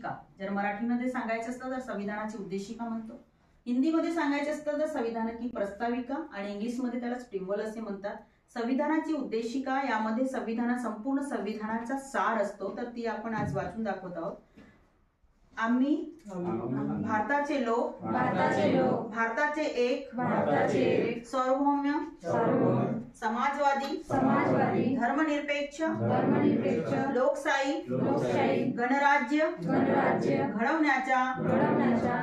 उद्देशिका, जर मराठीमध्ये सांगायचं असतं तर संविधानाची उद्देशिका म्हणतो, हिंदीमध्ये सांगायचं असतं तर संविधान की प्रस्ताविका आणि इंग्लिशमध्ये त्याला प्रिम्बल असे म्हणतात. संविधानाची उद्देशिका यामध्ये संपूर्ण संविधानाचा सार असतो, तर ती आपण आज वाचून दाखवत आहोत. आम्ही भारताचे लोक भारताचे एक सार्वभौम समाजवादी धर्मनिरपेक्ष लोकशाही गणराज्य घडवण्याच्या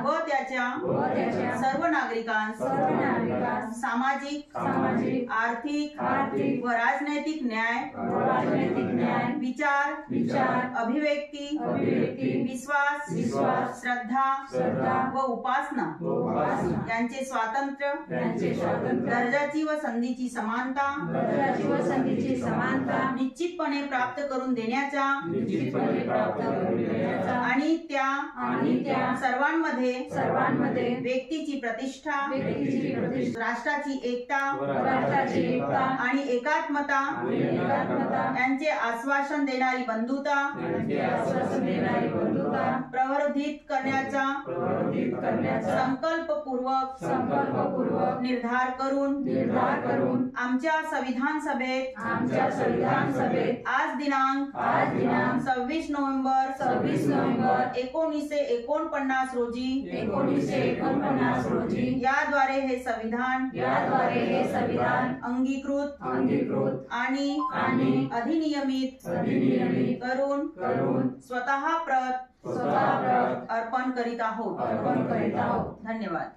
व त्याच्या सर्व नागरिकांस सामाजिक आर्थिक व राजनैतिक न्याय विचार अभिव्यक्ती विश्वास श्रद्धा व उपासना यांचे स्वातंत्र्य दर्जाची व संधीची समानता निश्चितपणे प्राप्त करून देण्याचा आणि त्या सर्वांमध्ये व्यक्तीची प्रतिष्ठा राष्ट्राची एकता आणि एकात्मता यांचे आश्वासन देणारी बंधुता प्रवर्धित करण्याचा संकल्पपूर्वक निर्धार करून आमच्या संविधान सभेत आज दिनांक 26 नोव्हेंबर 1949 रोजी याद्वारे हे संविधान अंगीकृत आणि अधिनियमित करून स्वतः प्रत अर्पण करीत आहोत. धन्यवाद.